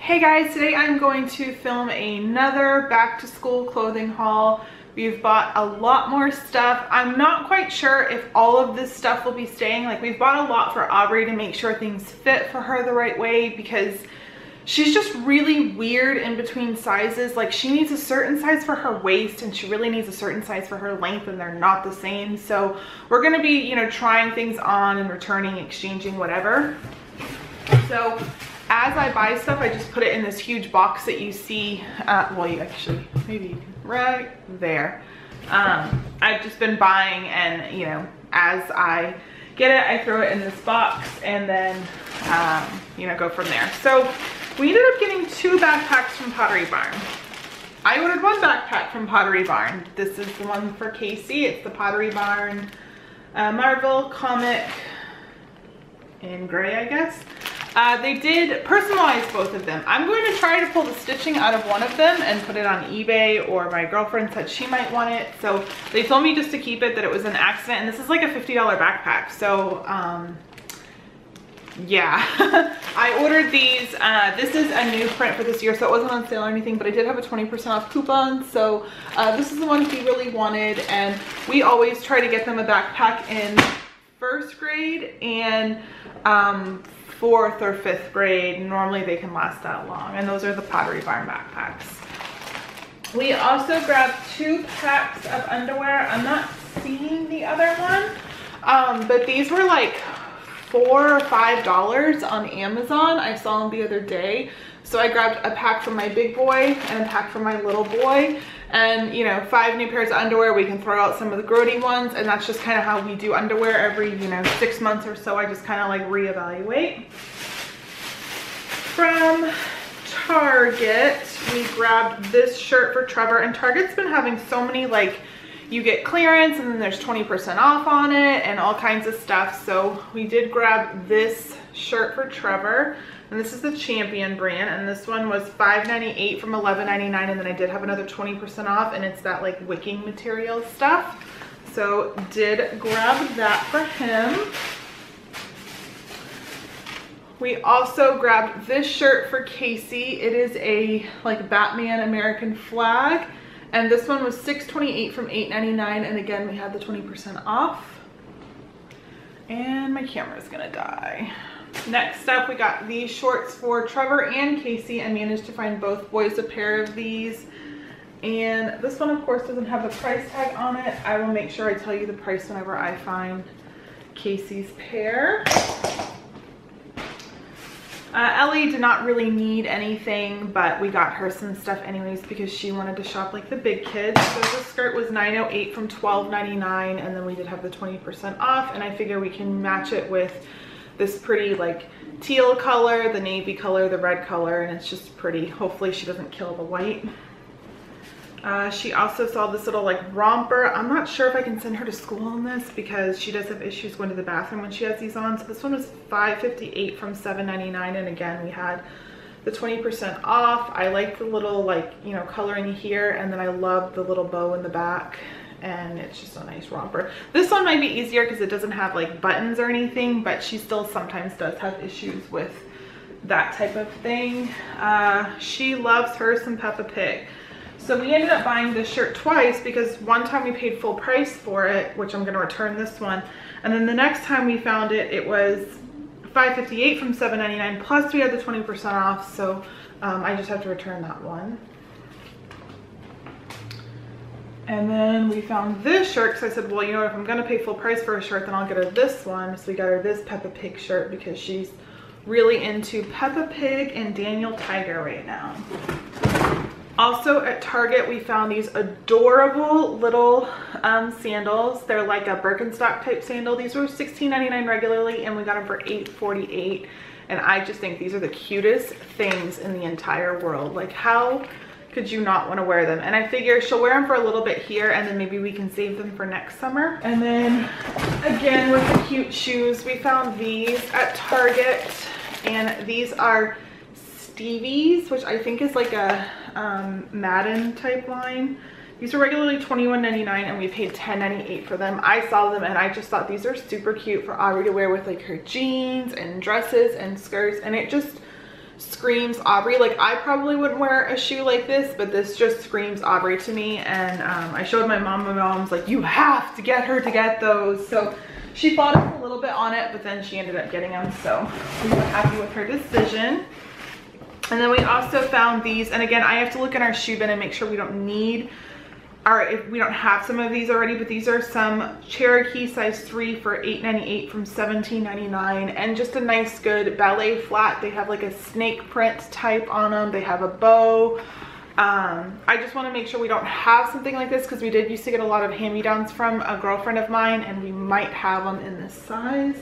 Hey guys, today I'm going to film another back to school clothing haul. We've bought a lot more stuff. I'm not quite sure if all of this stuff will be staying. Like, we've bought a lot for Aubrey to make sure things fit for her the right way because she's just really weird in between sizes. Like, she needs a certain size for her waist and she really needs a certain size for her length, and they're not the same. So we're gonna be, you know, trying things on and returning, exchanging, whatever. So as I buy stuff, I just put it in this huge box that you see. Well, you actually, maybe right there. I've just been buying, and you know, as I get it, I throw it in this box and then, you know, go from there. So we ended up getting 2 backpacks from Pottery Barn. I ordered 1 backpack from Pottery Barn. This is the one for Casey. It's the Pottery Barn Marvel comic in gray, I guess. They did personalize both of them. I'm going to try to pull the stitching out of one of them and put it on eBay, or my girlfriend said she might want it. So they told me just to keep it, that it was an accident. And this is like a $50 backpack. So yeah, I ordered these. This is a new print for this year, so it wasn't on sale or anything, but I did have a 20% off coupon. So this is the one he really wanted. And we always try to get them a backpack in 1st grade and 4th or 5th grade. Normally they can last that long, and those are the Pottery Barn backpacks. We also grabbed 2 packs of underwear. I'm not seeing the other one, but these were like $4 or $5 on Amazon. I saw them the other day, so I grabbed a pack for my big boy and a pack for my little boy. And you know, 5 new pairs of underwear. We can throw out some of the grody ones, and that's just kind of how we do underwear every, you know, 6 months or so. I just kind of like reevaluate. From Target, we grabbed this shirt for Trevor, and Target's been having so many, like, you get clearance and then there's 20% off on it and all kinds of stuff. So we did grab this shirt for Trevor. And this is the Champion brand, and this one was $5.98 from $11.99, and then I did have another 20% off, and it's that like wicking material stuff. So did grab that for him. We also grabbed this shirt for Casey. It is a like Batman American flag, and this one was $6.28 from $8.99, and again we had the 20% off. And my camera's gonna die. Next up, we got these shorts for Trevor and Casey. I managed to find both boys a pair of these. And this one, of course, doesn't have a price tag on it. I will make sure I tell you the price whenever I find Casey's pair. Ellie did not really need anything, but we got her some stuff anyways because she wanted to shop like the big kids. So this skirt was $9.08 from $12.99, and then we did have the 20% off, and I figure we can match it with this pretty like teal color, the navy color, the red color, and it's just pretty. Hopefully she doesn't kill the white. She also saw this little like romper. I'm not sure if I can send her to school in this because she does have issues going to the bathroom when she has these on. So this one was $5.58 from $7.99, and again we had the 20% off. I like the little like, you know, coloring here, and then I love the little bow in the back, and it's just a nice romper. This one might be easier because it doesn't have like buttons or anything, but she still sometimes does have issues with that type of thing. She loves her some Peppa Pig. So we ended up buying this shirt twice because one time we paid full price for it, which I'm gonna return this one. And then the next time we found it, it was $5.58 from $7.99, plus we had the 20% off. So I just have to return that one. And then we found this shirt because I said, well, you know, if I'm gonna pay full price for a shirt, then I'll get her this one. So we got her this Peppa Pig shirt because she's really into Peppa Pig and Daniel Tiger right now. Also at Target, we found these adorable little sandals. They're like a Birkenstock type sandal. These were $16.99 regularly, and we got them for $8.48. And I just think these are the cutest things in the entire world. Like, how could you not want to wear them? And I figure she'll wear them for a little bit here, and then maybe we can save them for next summer. And then again with the cute shoes, we found these at Target, and these are Stevie's, which I think is like a Madden type line. These were regularly $21.99 and we paid $10.98 for them. I saw them and I just thought these are super cute for Aubrey to wear with like her jeans and dresses and skirts, and it just screams Aubrey. Like, I probably wouldn't wear a shoe like this, but this just screams Aubrey to me. And I showed my mom, my mom's like, you have to get her to get those. So she fought us a little bit on it, but then she ended up getting them. So we were happy with her decision. And then we also found these, and again, I have to look in our shoe bin and make sure we don't need, or if we don't have some of these already, but these are some Cherokee size 3 for $8.98 from $17.99, and just a nice good ballet flat. They have like a snake print type on them. They have a bow. I just want to make sure we don't have something like this, because we did used to get a lot of hand-me-downs from a girlfriend of mine, and we might have them in this size.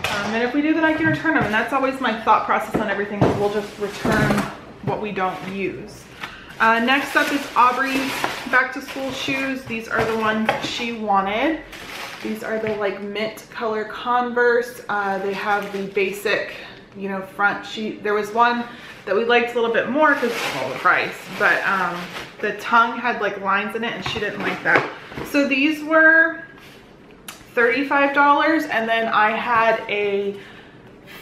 And if we do, then I can return them. And that's always my thought process on everything, is we'll just return what we don't use. Next up is Aubrey's back to school shoes. These are the ones she wanted. These are the like mint color Converse. They have the basic, you know, front. There was one that we liked a little bit more because of the price, but the tongue had like lines in it and she didn't like that. So these were $35, and then I had a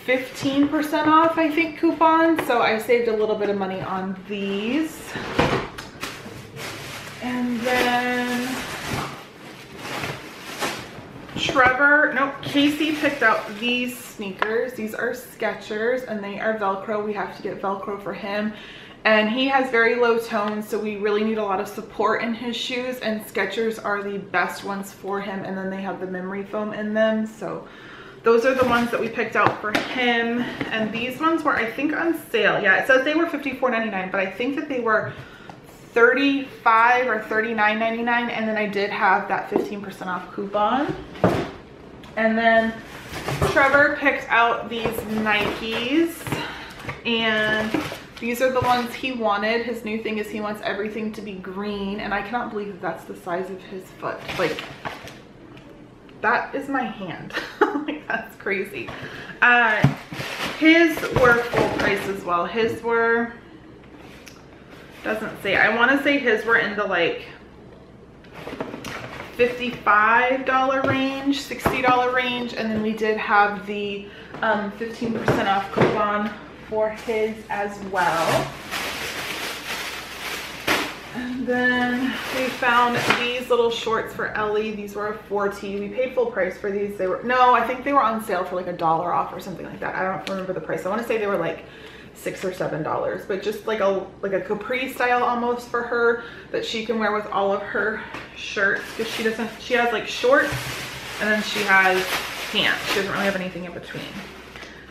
15% off, I think, coupon, so I saved a little bit of money on these. And then Casey picked out these sneakers. These are Skechers, and they are Velcro. We have to get Velcro for him, and he has very low tones, so we really need a lot of support in his shoes, and Skechers are the best ones for him. And then they have the memory foam in them, so those are the ones that we picked out for him. And these ones were, I think, on sale. Yeah, it says they were $54.99, but I think that they were $35 or $39.99, and then I did have that 15% off coupon. And then Trevor picked out these Nikes, and these are the ones he wanted. His new thing is he wants everything to be green, and I cannot believe that that's the size of his foot. Like, that is my hand. Like, that's crazy. His were full price as well. His were, doesn't say, I want to say his were in the like $55 range, $60 range, and then we did have the 15% off coupon for his as well. And then we found these little shorts for Ellie. These were a 4T. We paid full price for these. They were, no, I think they were on sale for like $1 off or something like that. I don't remember the price. I want to say they were like $6 or $7, but just like a capri style almost for her that she can wear with all of her shirts, because she has like shorts and then she has pants. She doesn't really have anything in between.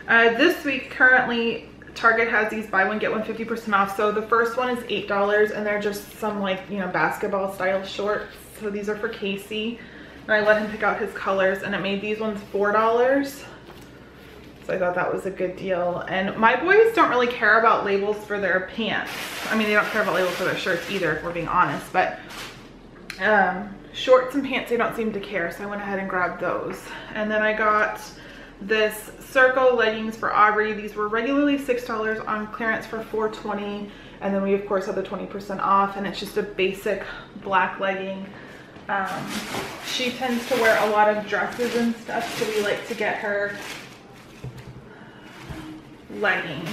This week currently Target has these buy one get one 50% off. So the first one is $8, and they're just some like, you know, basketball style shorts. So these are for Casey, and I let him pick out his colors, and it made these ones $4. So I thought that was a good deal. And my boys don't really care about labels for their pants. I mean, they don't care about labels for their shirts either, if we're being honest, but shorts and pants, they don't seem to care. So I went ahead and grabbed those. And then I got this Circle leggings for Aubrey. These were regularly $6, on clearance for $4.20, and then we of course had the 20% off, and it's just a basic black legging. She tends to wear a lot of dresses and stuff, so we like to get her leggings.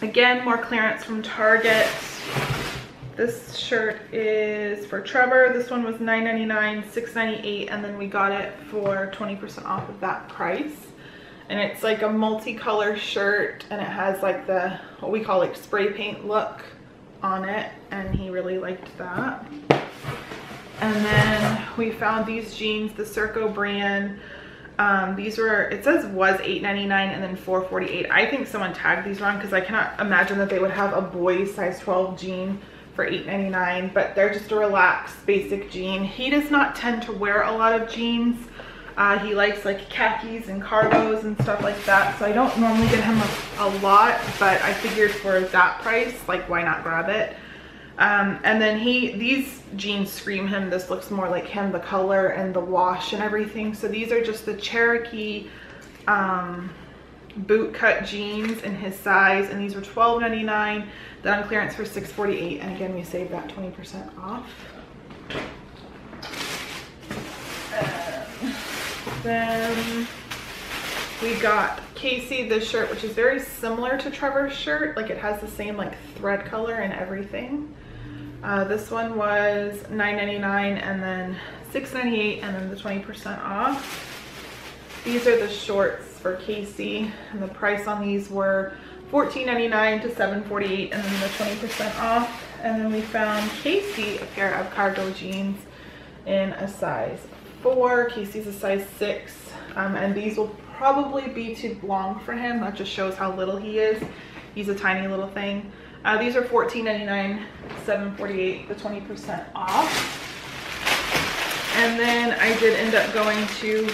Again, more clearance from Target. This shirt is for Trevor. This one was $9.99, $6.98, and then we got it for 20% off of that price. And it's like a multicolor shirt, and it has like the, what we call like spray paint look on it, and he really liked that. And then we found these jeans, the Circo brand. These were, it says was $8.99 and then $4.48. I think someone tagged these wrong, because I cannot imagine that they would have a boy's size 12 jean for $8.99, but they're just a relaxed basic jean. He does not tend to wear a lot of jeans. He likes like khakis and cargos and stuff like that, so I don't normally get him a lot, but I figured for that price, like, why not grab it? And then these jeans scream him. This looks more like him, the color and the wash and everything. So these are just the Cherokee boot cut jeans in his size, and these were $12.99. Then on clearance for $6.48, and again we saved that 20% off. Then We got Casey this shirt, which is very similar to Trevor's shirt. Like it has the same like thread color and everything. This one was $9.99 and then $6.98 and then the 20% off. These are the shorts for Casey and the price on these were $14.99 to $7.48 and then the 20% off. And then we found Casey a pair of cargo jeans in a size 4. Casey's a size 6 and these will probably be too long for him. That just shows how little he is. He's a tiny little thing. These are $14.99, $7.48, the 20% off. And then I did end up going to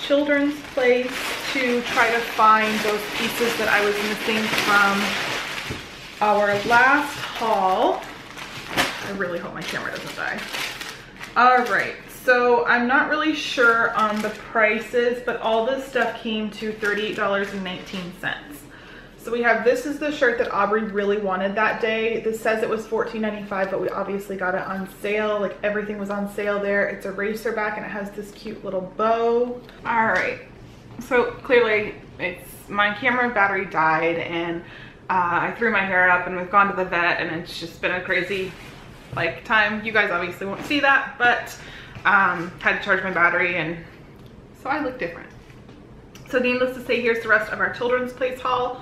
Children's Place to try to find those pieces that I was missing from our last haul. I really hope my camera doesn't die. All right, so I'm not really sure on the prices, but all this stuff came to $38.19. So we have, this is the shirt that Aubrey really wanted that day. This says it was $14.95, but we obviously got it on sale. Like everything was on sale there. It's a racer back and it has this cute little bow. All right, so clearly my camera battery died and I threw my hair up and we've gone to the vet and it's just been a crazy like time. You guys obviously won't see that, but had to charge my battery and so I look different. So needless to say, here's the rest of our Children's Place haul.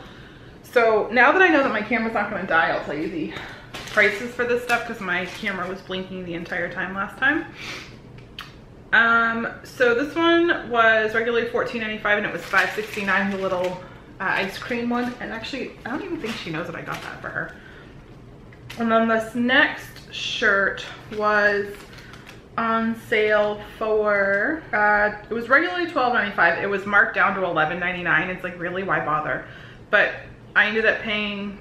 So now that I know that my camera's not going to die, I'll tell you the prices for this stuff because my camera was blinking the entire time last time. So this one was regularly $14.95 and it was $5.69, the little ice cream one. And actually, I don't even think she knows that I got that for her. And then this next shirt was on sale for, it was regularly $12.95. It was marked down to $11.99. It's like, really, why bother? But I ended up paying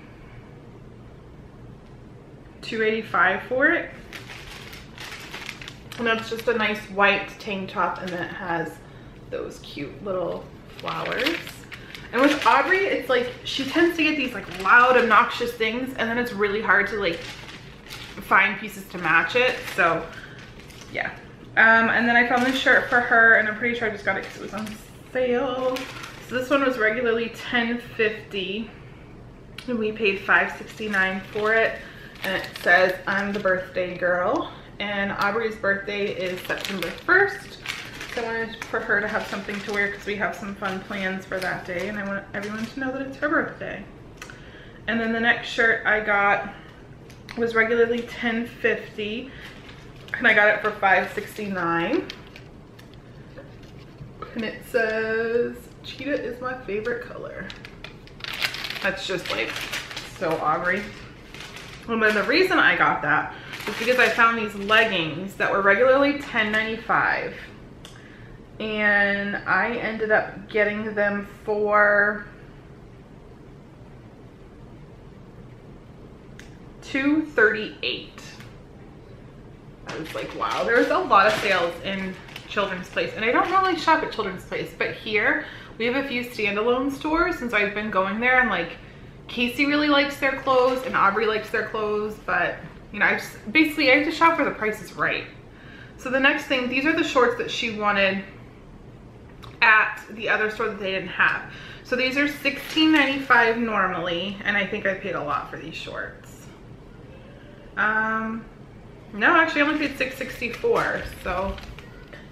$2.85 for it. And that's just a nice white tank top and then it has those cute little flowers. And with Aubrey, it's like, she tends to get these like loud, obnoxious things and then it's really hard to like find pieces to match it. So yeah. And then I found this shirt for her and I'm pretty sure I just got it because it was on sale. So this one was regularly $10.50 and we paid $5.69 for it. And it says, I'm the birthday girl. And Aubrey's birthday is September 1st. So I wanted for her to have something to wear because we have some fun plans for that day. And I want everyone to know that it's her birthday. And then the next shirt I got was regularly $10.50. And I got it for $5.69. And it says, cheetah is my favorite color. That's just like so Aubrey. And then the reason I got that is because I found these leggings that were regularly $10.95. And I ended up getting them for $2.38. I was like, wow, there's a lot of sales in Children's Place. And I don't normally shop at Children's Place, but here we have a few standalone stores since I've been going there, and like Casey really likes their clothes and Aubrey likes their clothes, but you know, I have to shop where the price is right. So the next thing, these are the shorts that she wanted at the other store that they didn't have. So these are $16.95 normally, and I think I paid a lot for these shorts. No, actually I only paid $6.64. So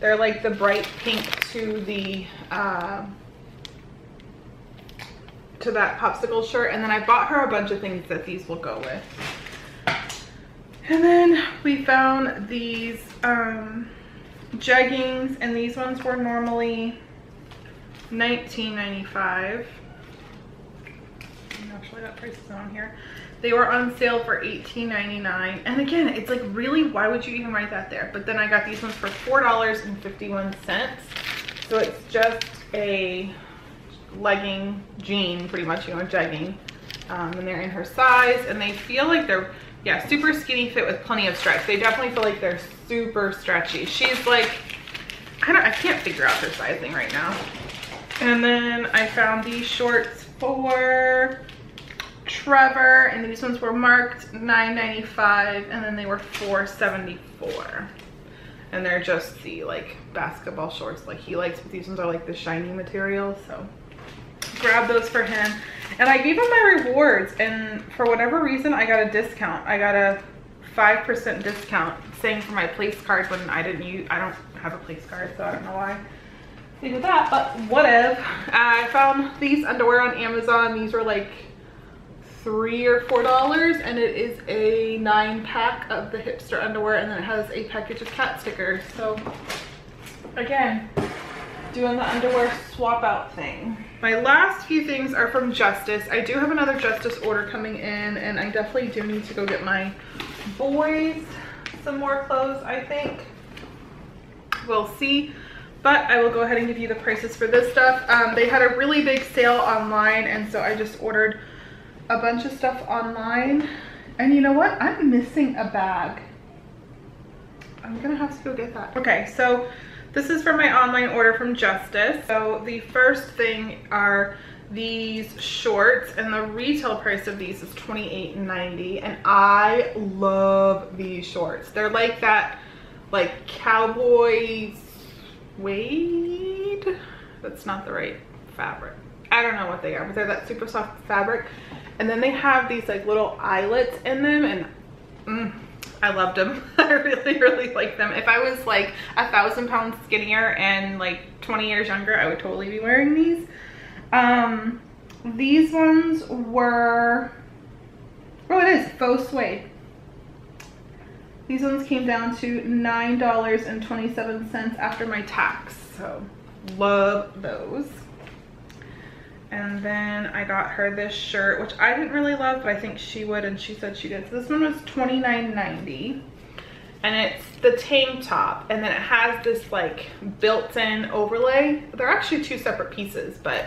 they're like the bright pink to the to that popsicle shirt, and then I bought her a bunch of things that these will go with. And then we found these jeggings, and these ones were normally $19.95. Actually, that price is on here. They were on sale for $18.99. And again, it's like, really, why would you even write that there? But then I got these ones for $4.51. So it's just a legging jean, pretty much, you know, jegging. And they're in her size, and they feel like they're, yeah, super skinny fit with plenty of stretch. They definitely feel like they're super stretchy. She's like, I can't figure out her sizing right now. And then I found these shorts for Trevor, and these ones were marked $9.95, and then they were $4.74. and they're just the like basketball shorts like he likes, but these ones are like the shiny material, so grab those for him. And I gave him my rewards, and for whatever reason I got a discount. I got a 5% discount, saying for my place card when I don't have a place card, so I don't know why they did that, but whatever. I found these underwear on Amazon. These were like $3 or $4, and it is a 9-pack of the hipster underwear, and then it has a package of cat stickers. So again, doing the underwear swap out thing. My last few things are from Justice. I do have another Justice order coming in, and I definitely do need to go get my boys some more clothes, I think. We'll see. But I will go ahead and give you the prices for this stuff. They had a really big sale online, and so I just ordered a bunch of stuff online. And you know what? I'm missing a bag. I'm gonna have to go get that. Okay, so this is from my online order from Justice. So the first thing are these shorts, and the retail price of these is $28.90, and I love these shorts. They're like that, like cowboy suede. That's not the right fabric. I don't know what they are, but they're that super soft fabric. And then they have these like little eyelets in them, and I loved them. I really like them. If I was like 1,000 pounds skinnier and like 20 years younger, I would totally be wearing these. These ones were, oh, it is faux suede. These ones came down to $9.27 after my tax, so love those. And then I got her this shirt, which I didn't really love, but I think she would, and she said she did. So this one was $29.90, and it's the tank top, and then it has this like built-in overlay. They're actually two separate pieces, but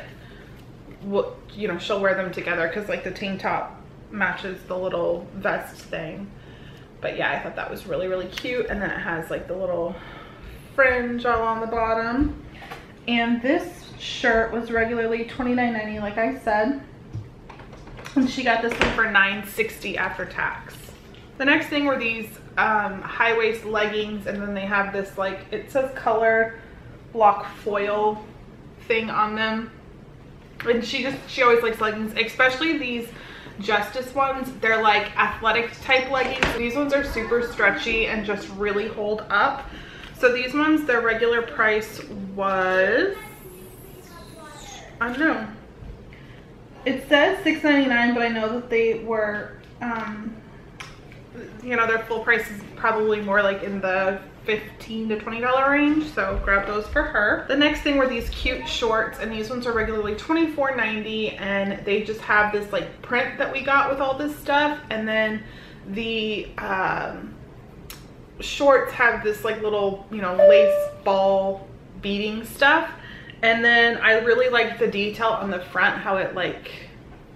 you know, she'll wear them together because like the tank top matches the little vest thing. But yeah, I thought that was really cute. And then it has like the little fringe all on the bottom. And this shirt was regularly $29.90, like I said. And she got this one for $9.60 after tax. The next thing were these high waist leggings, and then they have this like, it says color block foil thing on them. And she always likes leggings, especially these Justice ones. They're like athletic type leggings. These ones are super stretchy and just really hold up. So these ones, their regular price was, I don't know, it says $6.99, but I know that they were you know, their full price is probably more like in the $15 to $20 range, so grab those for her. The next thing were these cute shorts, and these ones are regularly $24.90, and they just have this like print that we got with all this stuff. And then the shorts have this like little, you know, lace ball beading stuff. And then I really like the detail on the front, how it like,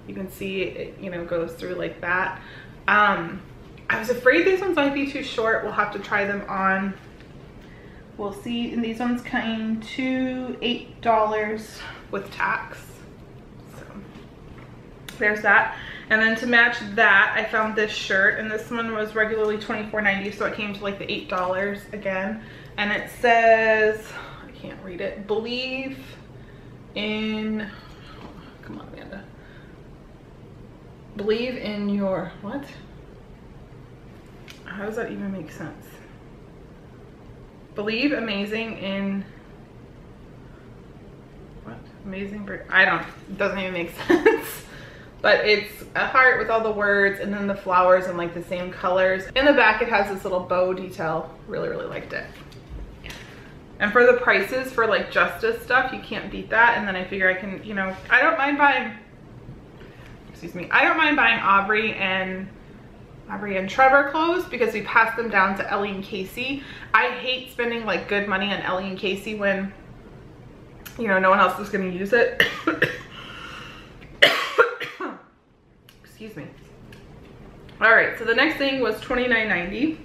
you can see it, you know, goes through like that. I was afraid these ones might be too short. We'll have to try them on. We'll see. And these ones came to $8 with tax. So there's that. And then to match that, I found this shirt, and this one was regularly $24.90, so it came to like the $8 again. And it says, I can't read it, believe in, come on Amanda, believe in your, what? How does that even make sense? Believe amazing in, what? Amazing, I don't, it doesn't even make sense. But it's a heart with all the words, and then the flowers in like the same colors. In the back, it has this little bow detail. Really liked it. And for the prices for like Justice stuff, you can't beat that. And then I figure I can, you know, I don't mind buying, excuse me, I don't mind buying Aubrey and Trevor clothes because we passed them down to Ellie and Casey. I hate spending like good money on Ellie and Casey when, you know, no one else is gonna use it. Excuse me. All right, so the next thing was $29.90.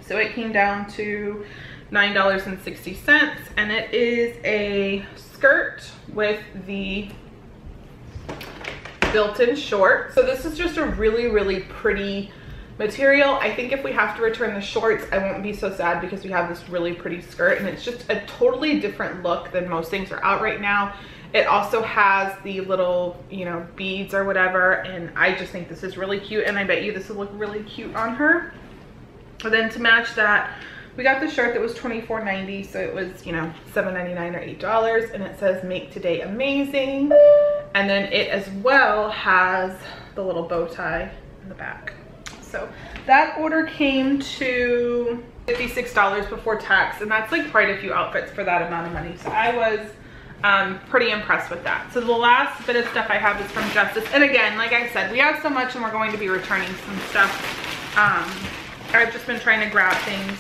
So it came down to $9.60, and it is a skirt with the built-in short. So this is just a really pretty material. I think if we have to return the shorts, I won't be so sad because we have this really pretty skirt and it's just a totally different look than most things are out right now. It also has the little, you know, beads or whatever, and I just think this is really cute, and I bet you this will look really cute on her. And then to match that, we got the shirt that was $24.90, so it was, you know, $7.99 or $8, and it says "Make Today Amazing," and then it as well has the little bow tie in the back. So that order came to $56 before tax, and that's like quite a few outfits for that amount of money. So I was pretty impressed with that. So the last bit of stuff I have is from Justice, and again, like I said, we have so much and we're going to be returning some stuff. I've just been trying to grab things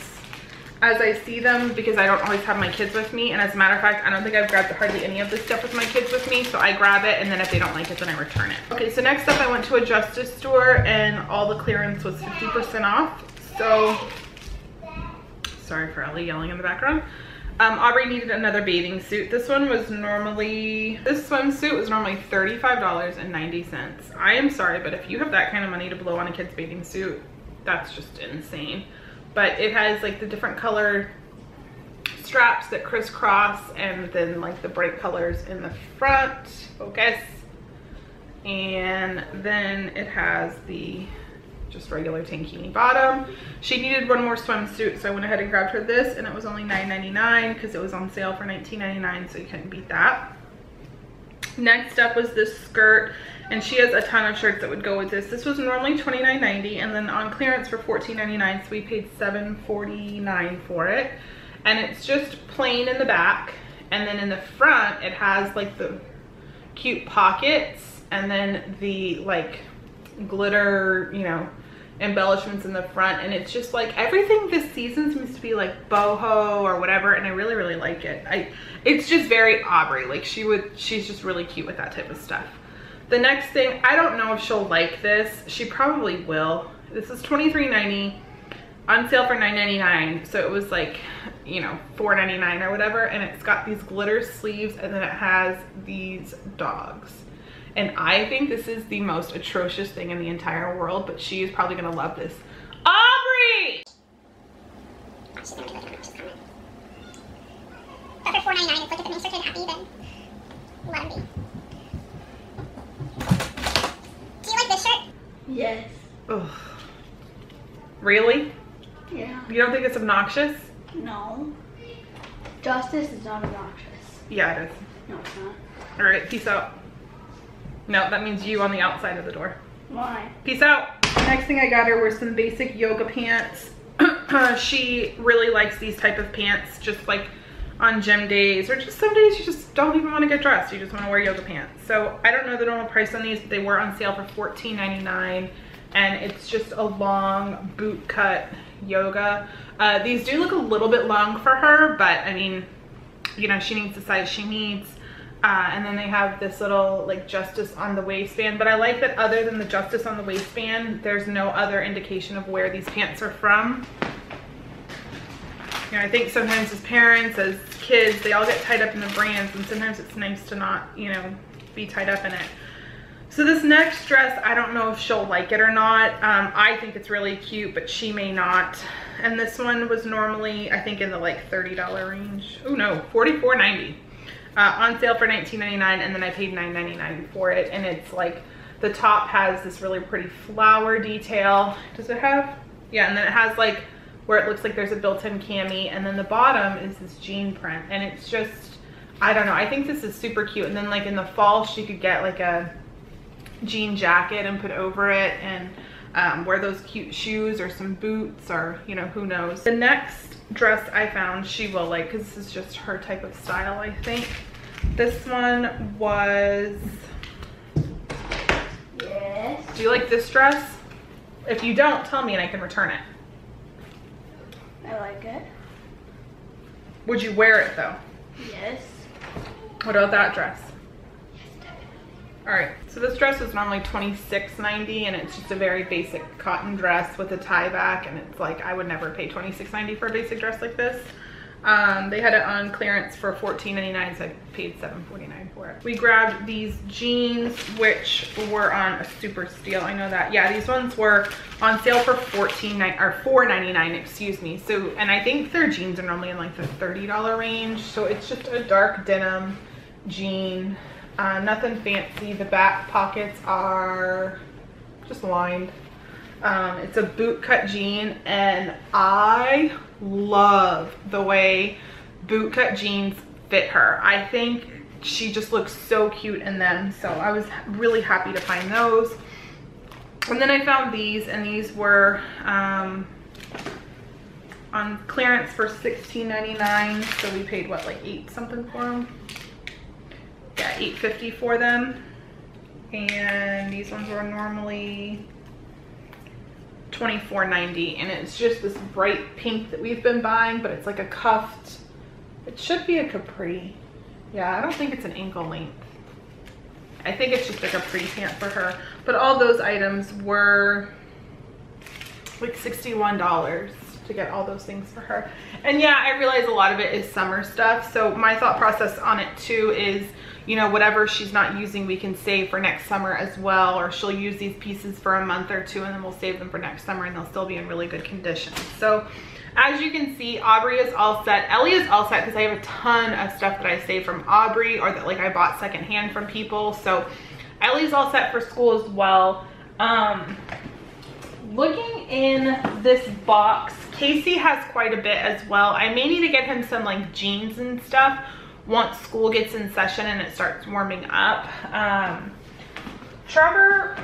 as I see them because I don't always have my kids with me, and as a matter of fact, I don't think I've grabbed hardly any of this stuff with my kids with me, so I grab it, and then if they don't like it, then I return it. Okay, so next up I went to a Justice store and all the clearance was 50% off. So sorry for Ellie yelling in the background. Aubrey needed another bathing suit. This swimsuit was normally $35.90. I am sorry, but if you have that kind of money to blow on a kid's bathing suit, that's just insane. But it has like the different color straps that crisscross, and then like the bright colors in the front, focus, and then it has the just regular tankini bottom. She needed one more swimsuit, so I went ahead and grabbed her this, and it was only $9.99 because it was on sale for $19.99, so you couldn't beat that. Next up was this skirt, and she has a ton of shirts that would go with this. This was normally $29.90, and then on clearance for $14.99, so we paid $7.49 for it. And it's just plain in the back, and then in the front it has like the cute pockets, and then the like glitter, you know, embellishments in the front, and it's just like everything this season seems to be like boho or whatever, and I really, really like it. It's just very Aubrey, like she's just really cute with that type of stuff. The next thing, I don't know if she'll like this. She probably will. This is $23.90 on sale for $9.99, so it was like, you know, $4.99 or whatever, and it's got these glitter sleeves, and then it has these dogs. And I think this is the most atrocious thing in the entire world, but she is probably gonna love this. Aubrey! But for $4.99, it's like if it makes her kid happy, then let him be. Do you like this shirt? Yes. Ugh. Really? Yeah. You don't think it's obnoxious? No. Justice is not obnoxious. Yeah, it is. No, it's not. All right, peace out. No, that means you on the outside of the door. Why? Peace out. Next thing I got her were some basic yoga pants. She really likes these type of pants, just like on gym days, or just some days you just don't even want to get dressed. You just want to wear yoga pants. So I don't know the normal price on these, but they were on sale for $14.99, and it's just a long boot cut yoga. These do look a little bit long for her, but I mean, you know, she needs the size she needs. And then they have this little like Justice on the waistband, but I like that other than the Justice on the waistband, there's no other indication of where these pants are from. You know, I think sometimes as parents, as kids, they all get tied up in the brands, and sometimes it's nice to not, you know, be tied up in it. So this next dress, I don't know if she'll like it or not. I think it's really cute, but she may not. And this one was normally, I think, in the like $30 range. Oh no, $44.90. On sale for $19.99, and then I paid $9.99 for it. And it's like, the top has this really pretty flower detail. Does it have? Yeah, and then it has like where it looks like there's a built-in cami, and then the bottom is this jean print, and it's just, I don't know, I think this is super cute. And then like in the fall, she could get like a jean jacket and put over it, and wear those cute shoes or some boots, or, you know, who knows. The next dress I found she will like, because this is just her type of style, I think. This one was, Yes. do you like this dress? If you don't, tell me and I can return it. I like it. Would you wear it though? Yes. What about that dress? All right, so this dress is normally $26.90, and it's just a very basic cotton dress with a tie back, and it's like, I would never pay $26.90 for a basic dress like this. They had it on clearance for $14.99, so I paid $7.49 for it. We grabbed these jeans, which were on a super steal. I know that. Yeah, these ones were on sale for $4.99, excuse me. So, and I think their jeans are normally in like the $30 range. So it's just a dark denim jean, nothing fancy. The back pockets are just lined. It's a boot cut jean, and I love the way boot cut jeans fit her. I think she just looks so cute in them, so I was really happy to find those. And then I found these, and these were on clearance for $16.99, so we paid what, like $8 something for them? Yeah, $8.50 for them. And these ones were normally $24.90, and it's just this bright pink that we've been buying, but it's like a cuffed, it should be a capri. Yeah, I don't think it's an ankle length. I think it's just a capri pant for her. But all those items were like $61 to get all those things for her. And yeah, I realize a lot of it is summer stuff, so my thought process on it too is, you know, whatever she's not using, we can save for next summer as well, or she'll use these pieces for a month or two and then we'll save them for next summer and they'll still be in really good condition. So as you can see, Aubrey is all set. Ellie is all set because I have a ton of stuff that I saved from Aubrey, or that like I bought secondhand from people. So Ellie's all set for school as well. Looking in this box, Casey has quite a bit as well. I may need to get him some like jeans and stuff once school gets in session and it starts warming up. Trevor's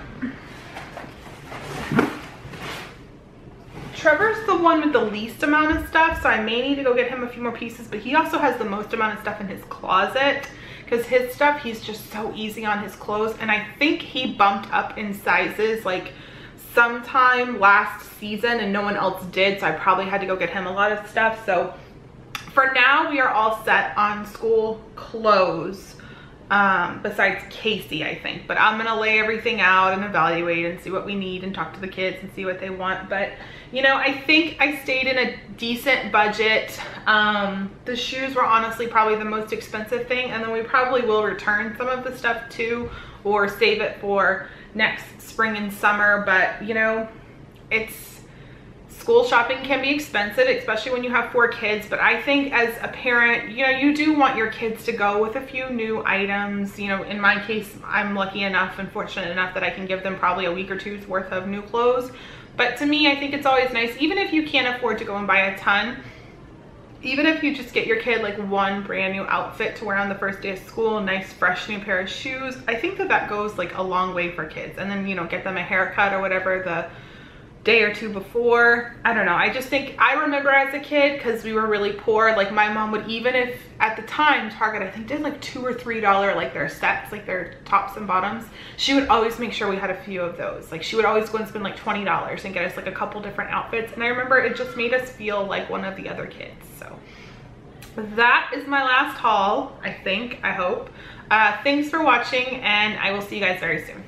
the one with the least amount of stuff, so I may need to go get him a few more pieces, but he also has the most amount of stuff in his closet because his stuff, he's just so easy on his clothes, and I think he bumped up in sizes like sometime last season and no one else did, so I probably had to go get him a lot of stuff. So for now, we are all set on school clothes, besides Casey, I think. But I'm gonna lay everything out and evaluate and see what we need and talk to the kids and see what they want. But, you know, I think I stayed in a decent budget. The shoes were honestly probably the most expensive thing, and then we probably will return some of the stuff too, or save it for next spring and summer. But, you know, school shopping can be expensive, especially when you have 4 kids, but I think as a parent, you know, you do want your kids to go with a few new items. You know, in my case, I'm lucky enough and fortunate enough that I can give them probably a week or two's worth of new clothes. But to me, I think it's always nice, even if you can't afford to go and buy a ton, even if you just get your kid like one brand new outfit to wear on the first day of school, a nice fresh new pair of shoes, I think that that goes like a long way for kids. And then, you know, get them a haircut or whatever the day or two before. I don't know, I just think, I remember as a kid, because we were really poor, like my mom would, even if at the time Target I think did like $2 or $3 like their sets, like their tops and bottoms, she would always make sure we had a few of those. Like she would always go and spend like $20 and get us like a couple different outfits, and I remember it just made us feel like one of the other kids. So that is my last haul, I think, I hope. Thanks for watching, and I will see you guys very soon.